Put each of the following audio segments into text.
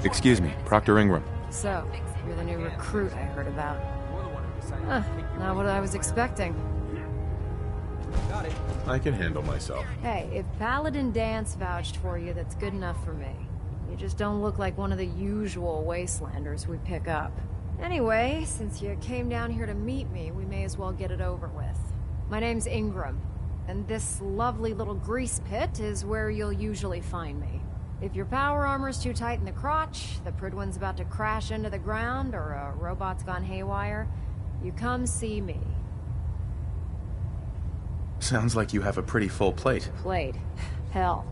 Excuse me, Proctor Ingram. So, you're the new recruit I heard about. Huh, not what I was expecting. I can handle myself. Hey, if Paladin Dance vouched for you, that's good enough for me. You just don't look like one of the usual wastelanders we pick up. Anyway, since you came down here to meet me, we may as well get it over with. My name's Ingram, and this lovely little grease pit is where you'll usually find me. If your power armor's too tight in the crotch, the Pridwin's about to crash into the ground, or a robot's gone haywire, you come see me. Sounds like you have a pretty full plate. Plate? Hell,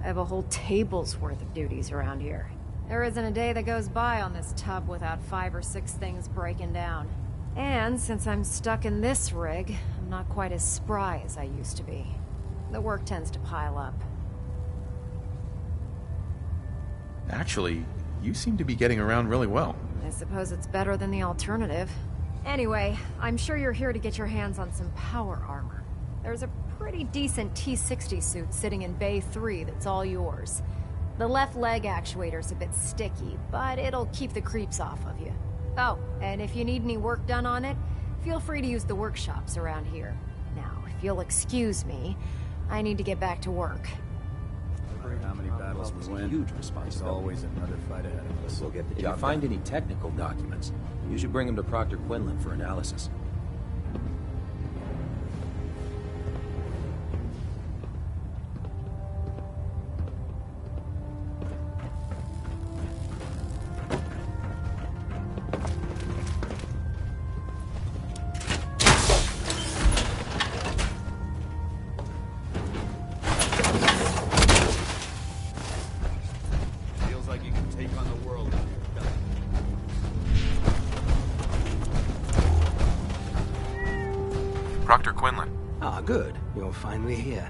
I have a whole table's worth of duties around here. There isn't a day that goes by on this tub without 5 or 6 things breaking down. And since I'm stuck in this rig, I'm not quite as spry as I used to be. The work tends to pile up. Actually, you seem to be getting around really well. I suppose it's better than the alternative. Anyway, I'm sure you're here to get your hands on some power armor. There's a pretty decent T-60 suit sitting in Bay 3 that's all yours. The left leg actuator's a bit sticky, but it'll keep the creeps off of you. Oh, and if you need any work done on it, feel free to use the workshops around here. Now, if you'll excuse me, I need to get back to work. How many battles we win? Huge responsibility. Always another fight ahead of us. We'll get the job. If you find any technical documents, you should bring them to Proctor Quinlan for analysis. Proctor Quinlan. Ah, good. You're finally here.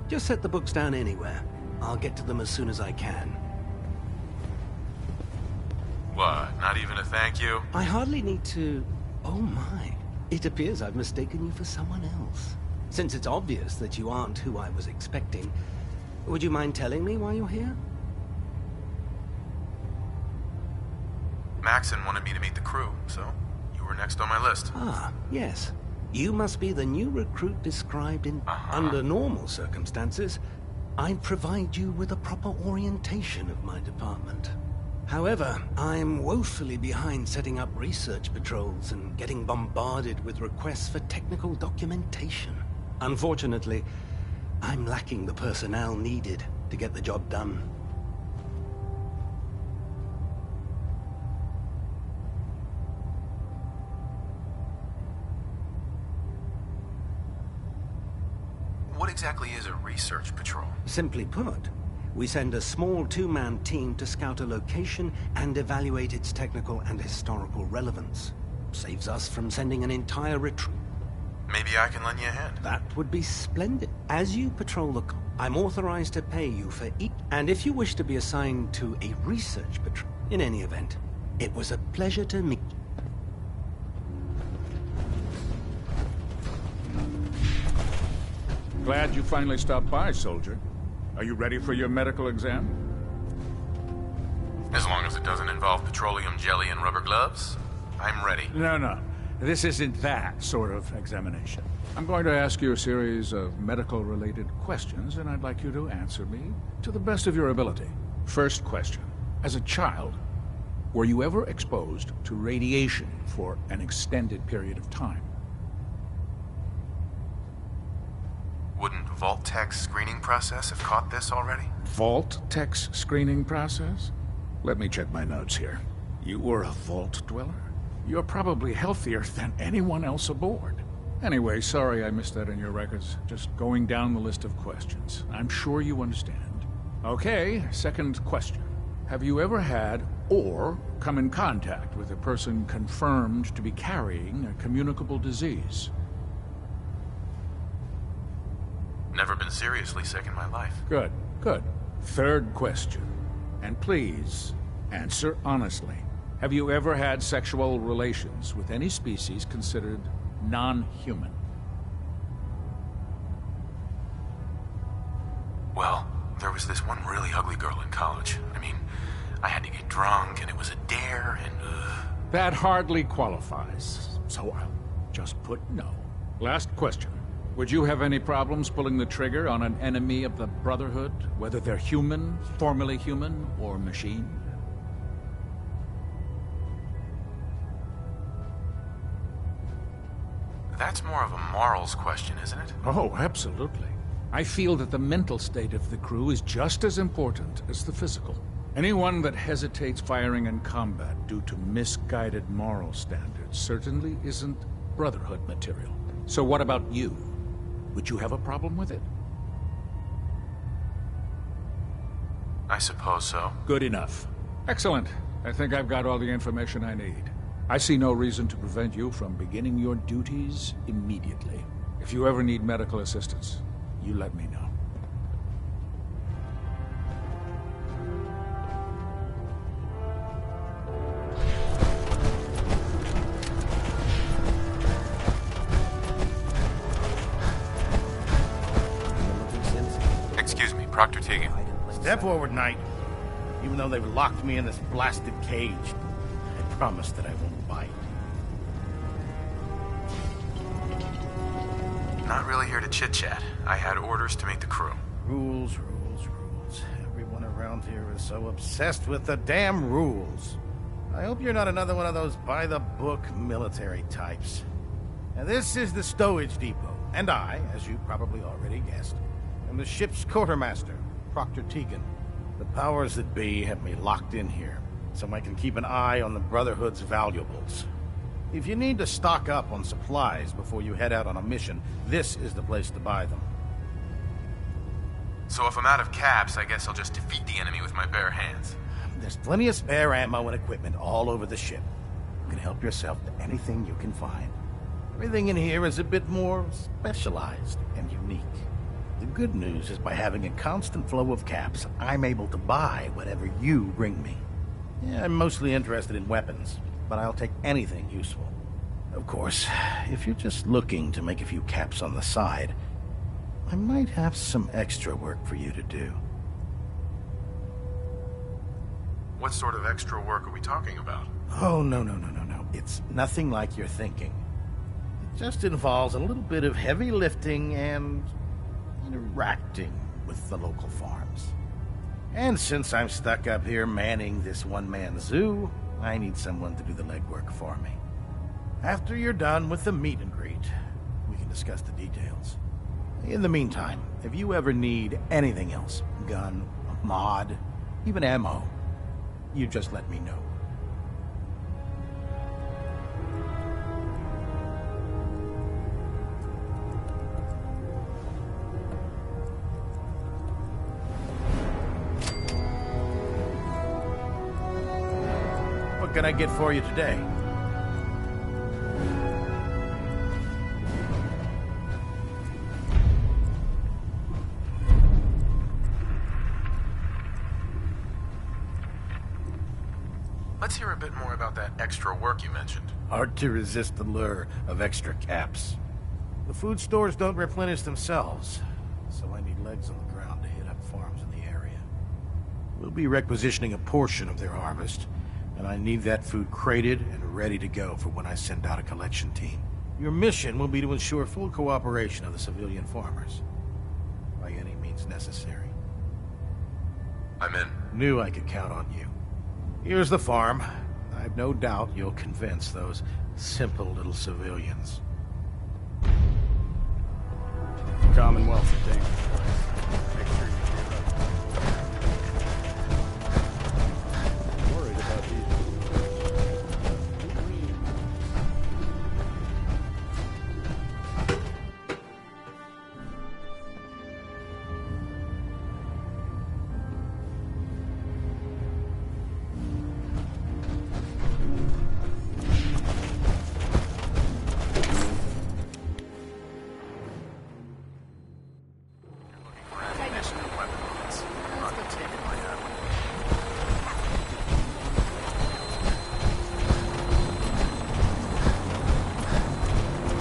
Just set the books down anywhere. I'll get to them as soon as I can. What, not even a thank you? I hardly need to... Oh my. It appears I've mistaken you for someone else. Since it's obvious that you aren't who I was expecting, would you mind telling me why you're here? Maxon wanted me to meet the crew, so you were next on my list. Ah, yes. You must be the new recruit described in... Under normal circumstances, I'd provide you with a proper orientation of my department. However, I'm woefully behind setting up research patrols and getting bombarded with requests for technical documentation. Unfortunately, I'm lacking the personnel needed to get the job done. What exactly is a research patrol? Simply put, we send a small 2-man team to scout a location and evaluate its technical and historical relevance. Saves us from sending an entire retreat. Maybe I can lend you a hand. That would be splendid. As you patrol the... I'm authorized to pay you for each... And if you wish to be assigned to a research patrol, in any event, it was a pleasure to meet you. Glad you finally stopped by, soldier. Are you ready for your medical exam? As long as it doesn't involve petroleum jelly and rubber gloves, I'm ready. No. This isn't that sort of examination. I'm going to ask you a series of medical-related questions, and I'd like you to answer me to the best of your ability. First question. As a child, were you ever exposed to radiation for an extended period of time? Wouldn't Vault Tech's screening process have caught this already? Vault Tech's screening process? Let me check my notes here. You were a Vault Dweller? You're probably healthier than anyone else aboard. Anyway, sorry I missed that in your records. Just going down the list of questions. I'm sure you understand. Okay, second question. Have you ever had or come in contact with a person confirmed to be carrying a communicable disease? Never been seriously sick in my life. Good. Third question. And please, answer honestly. Have you ever had sexual relations with any species considered non-human? Well, there was this one really ugly girl in college. I mean, I had to get drunk, and it was a dare, and That hardly qualifies, so I'll just put no. Last question. Would you have any problems pulling the trigger on an enemy of the Brotherhood, whether they're human, formerly human, or machine? That's more of a morals question, isn't it? Oh, absolutely. I feel that the mental state of the crew is just as important as the physical. Anyone that hesitates firing in combat due to misguided moral standards certainly isn't Brotherhood material. So what about you? Would you have a problem with it? I suppose so. Good enough. Excellent. I think I've got all the information I need. I see no reason to prevent you from beginning your duties immediately. If you ever need medical assistance, you let me know. Excuse me, Proctor Tegan. Step forward, Knight. Even though they've locked me in this blasted cage, I promise that I won't bite. Not really here to chit-chat. I had orders to meet the crew. Rules, rules, rules. Everyone around here is so obsessed with the damn rules. I hope you're not another one of those by-the-book military types. Now, this is the stowage depot, and I, as you probably already guessed, am the ship's quartermaster, Proctor Tegan. The powers that be have me locked in here, so I can keep an eye on the Brotherhood's valuables. If you need to stock up on supplies before you head out on a mission, this is the place to buy them. So if I'm out of caps, I guess I'll just defeat the enemy with my bare hands. There's plenty of spare ammo and equipment all over the ship. You can help yourself to anything you can find. Everything in here is a bit more specialized and unique. The good news is by having a constant flow of caps, I'm able to buy whatever you bring me. Yeah, I'm mostly interested in weapons, but I'll take anything useful. Of course, if you're just looking to make a few caps on the side, I might have some extra work for you to do. What sort of extra work are we talking about? Oh, no. It's nothing like you're thinking. It just involves a little bit of heavy lifting and interacting with the local farms. And since I'm stuck up here manning this one-man zoo, I need someone to do the legwork for me. After you're done with the meet and greet, we can discuss the details. In the meantime, if you ever need anything else, gun, a mod, even ammo, you just let me know. What can I get for you today? Let's hear a bit more about that extra work you mentioned. Hard to resist the lure of extra caps. The food stores don't replenish themselves, so I need legs on the ground to hit up farms in the area. We'll be requisitioning a portion of their harvest, and I need that food crated and ready to go for when I send out a collection team. Your mission will be to ensure full cooperation of the civilian farmers, by any means necessary. I'm in. Knew I could count on you. Here's the farm. I've no doubt you'll convince those simple little civilians. Commonwealth of Dane. Make sure you give up. Worried about these.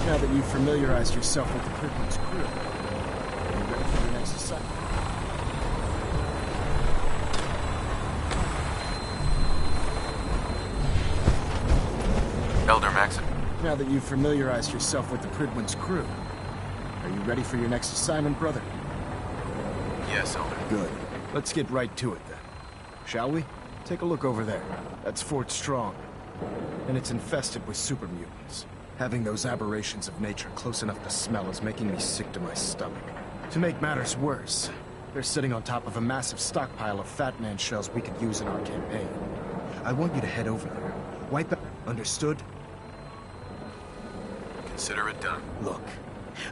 Now that you've familiarized yourself with the Kirkland's crew, are you ready for your next assignment? Elder Maxim. Now that you've familiarized yourself with the Pridwin's crew, are you ready for your next assignment, brother? Yes, Elder. Good. Let's get right to it then. Shall we? Take a look over there. That's Fort Strong. And it's infested with super mutants. Having those aberrations of nature close enough to smell is making me sick to my stomach. To make matters worse, they're sitting on top of a massive stockpile of Fat Man shells we could use in our campaign. I want you to head over there. Wipe out. Understood? Consider it done. Look,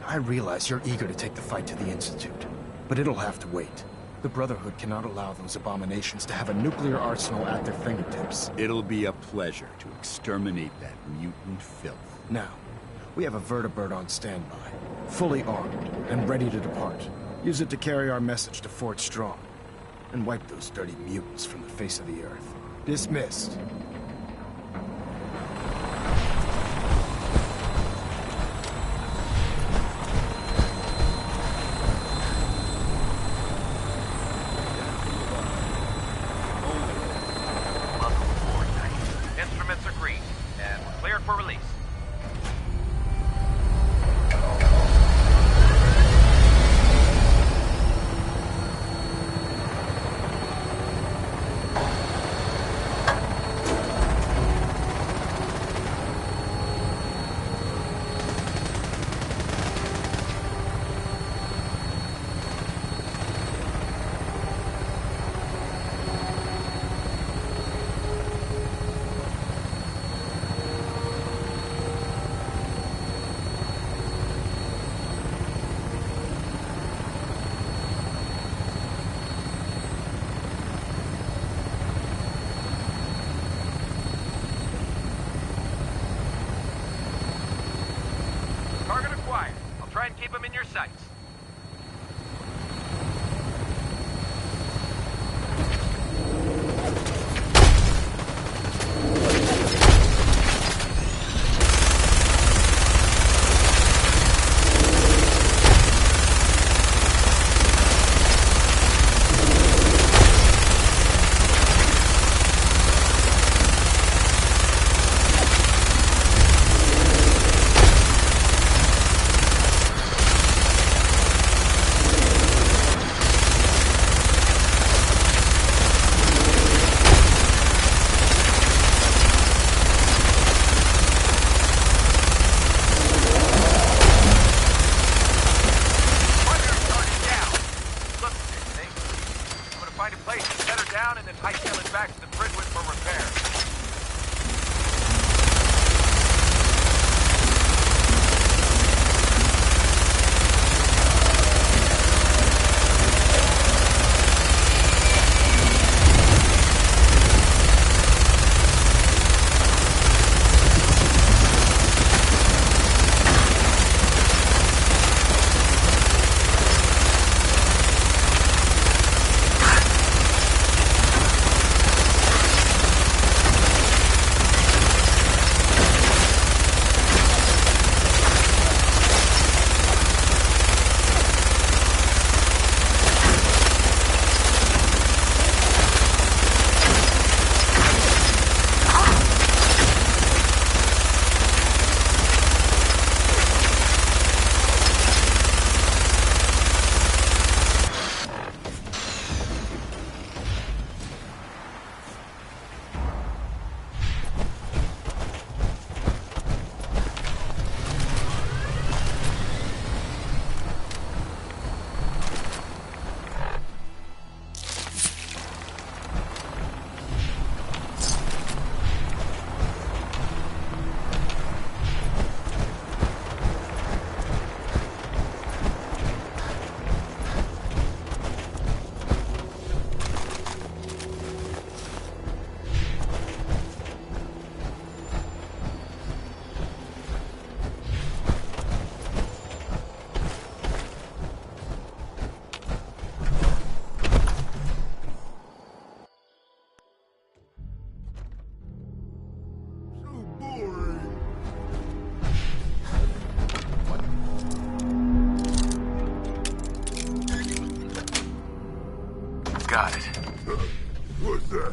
I realize you're eager to take the fight to the Institute, but it'll have to wait. The Brotherhood cannot allow those abominations to have a nuclear arsenal at their fingertips. It'll be a pleasure to exterminate that mutant filth. Now, we have a vertibird on standby, fully armed and ready to depart. Use it to carry our message to Fort Strong, and wipe those dirty mutants from the face of the earth. Dismissed. Instruments are green, and we're cleared for release. Target acquired. I'll try and keep him in your sights. Find a place to set her down and then hightail it back to the Pridwin for repair. Got it. What's that?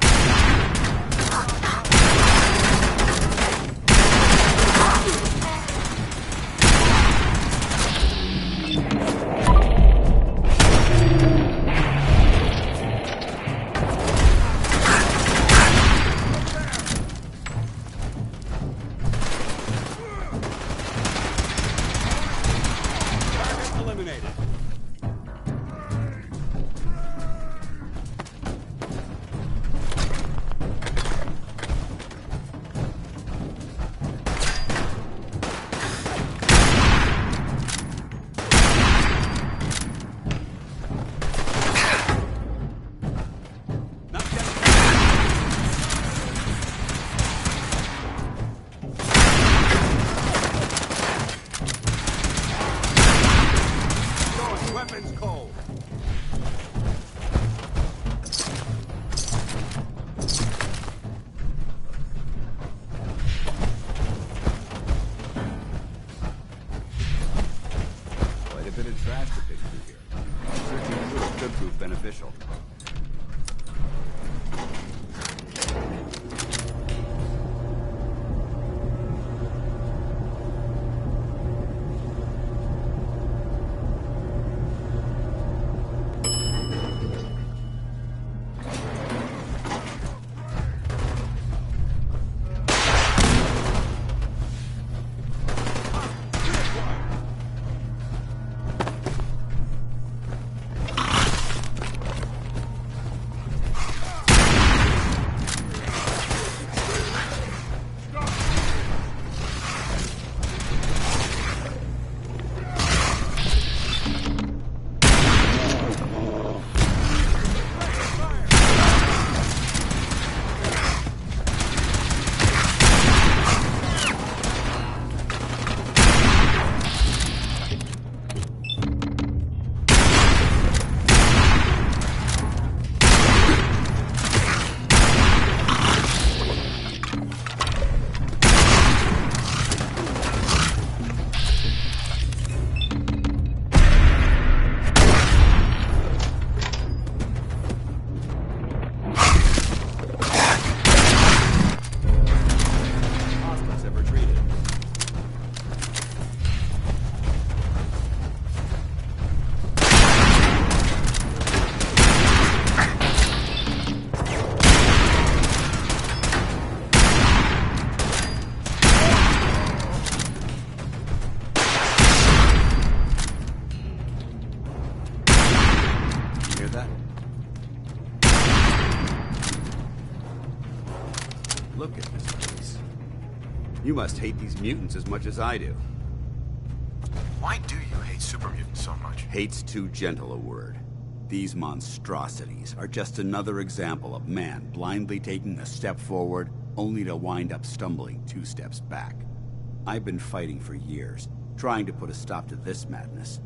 Look at this place. You must hate these mutants as much as I do. Why do you hate super mutants so much? Hate's too gentle a word. These monstrosities are just another example of man blindly taking a step forward, only to wind up stumbling 2 steps back. I've been fighting for years, trying to put a stop to this madness.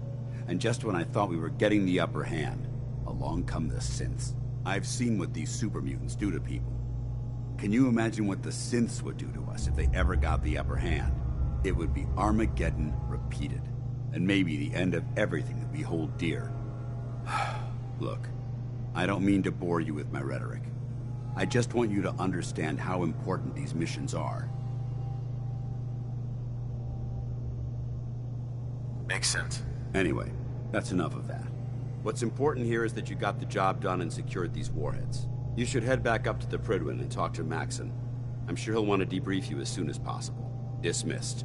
And just when I thought we were getting the upper hand, along come the synths. I've seen what these super mutants do to people. Can you imagine what the synths would do to us if they ever got the upper hand? It would be Armageddon repeated, and maybe the end of everything that we hold dear. Look, I don't mean to bore you with my rhetoric. I just want you to understand how important these missions are. Makes sense. Anyway, that's enough of that. What's important here is that you got the job done and secured these warheads. You should head back up to the Prydwen and talk to Maxon. I'm sure he'll want to debrief you as soon as possible. Dismissed.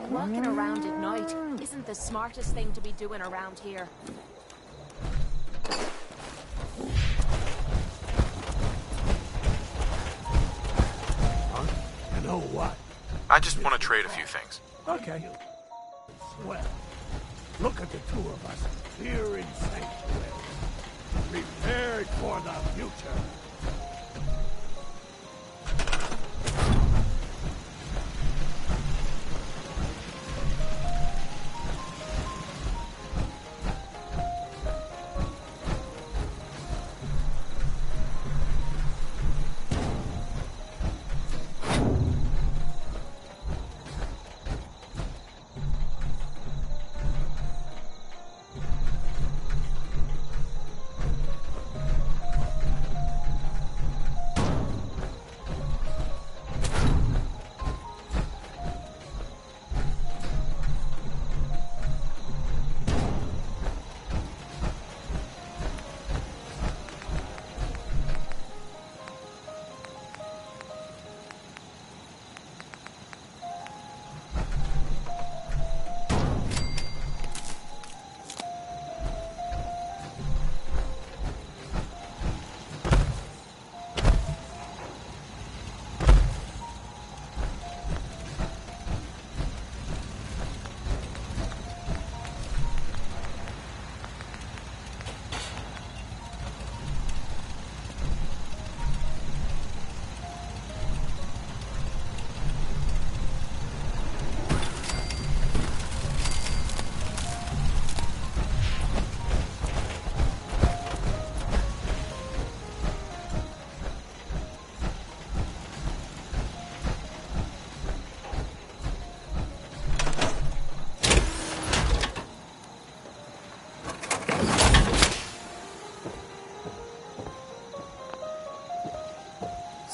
Walking around at night isn't the smartest thing to be doing around here. Huh? You know what? I just want to trade a few things. Okay. Swell. Look at the 2 of us here in sanctuary, prepared for the future.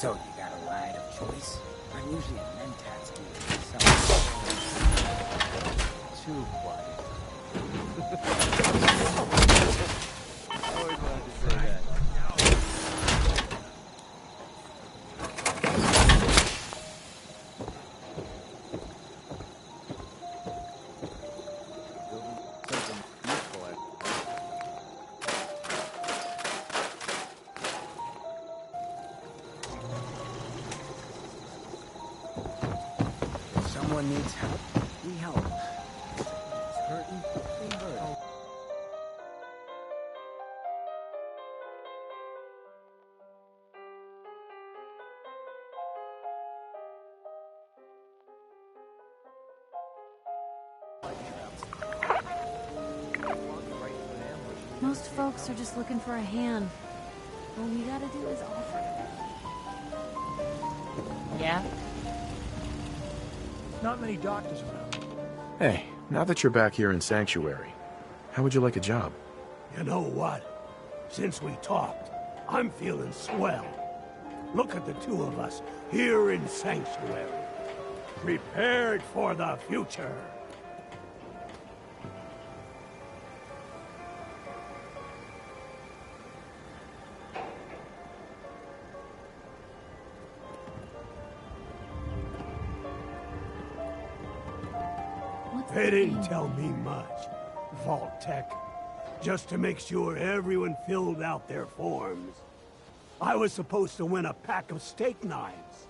So you got a ride of choice? I'm usually a mentats dealer. Too quiet. Always wanted to say that. Someone needs help. We help. It's hurting. We hurt. Most folks are just looking for a hand. All we gotta do is offer. Yeah? Not many doctors around. Hey, now that you're back here in Sanctuary, how would you like a job? You know what? Since we talked, I'm feeling swell. Look at the two of us here in Sanctuary. Prepared for the future. They didn't tell me much, Vault Tech. Just to make sure everyone filled out their forms. I was supposed to win a pack of steak knives.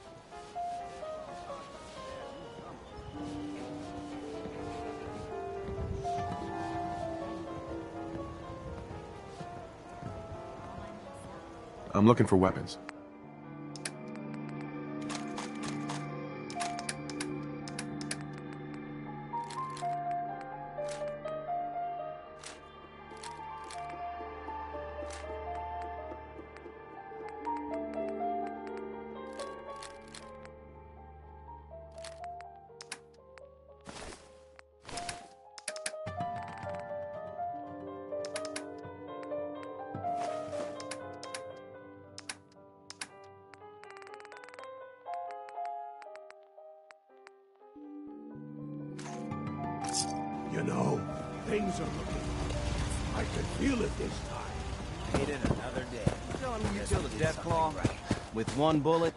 I'm looking for weapons. You know, things are looking up. I can feel it this time. Made it another day. You telling me you killed a Deathclaw? With one bullet?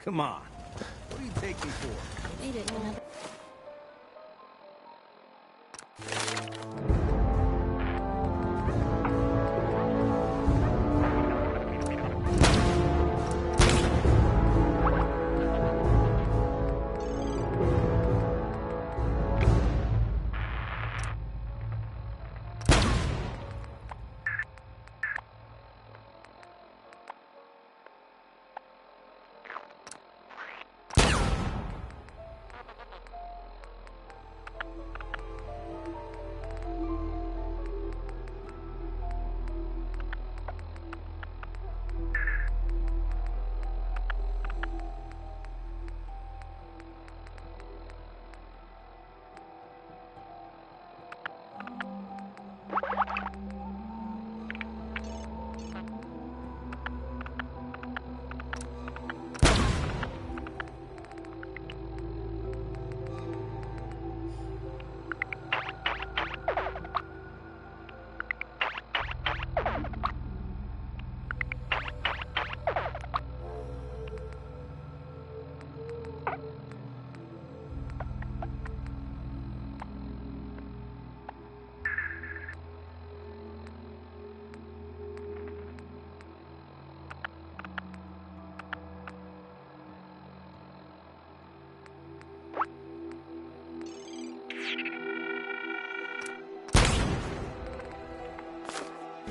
Come on. What do you take me for? Made it another.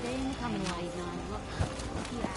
They ain't coming late night. Look. Yeah.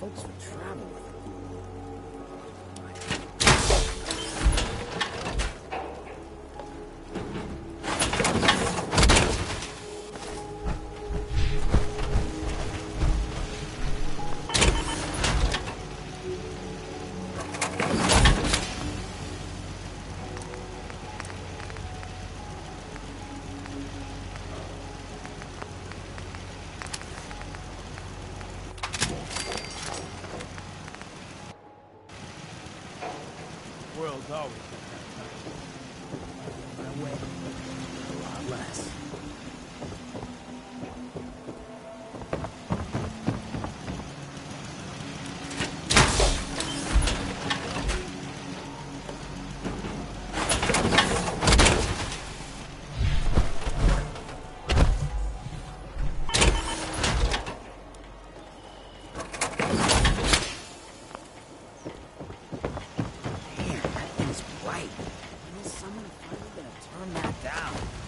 Folks would travel with it. World's always My way. A lot less. Damn, that thing's bright. When is someone finally gonna turn that down?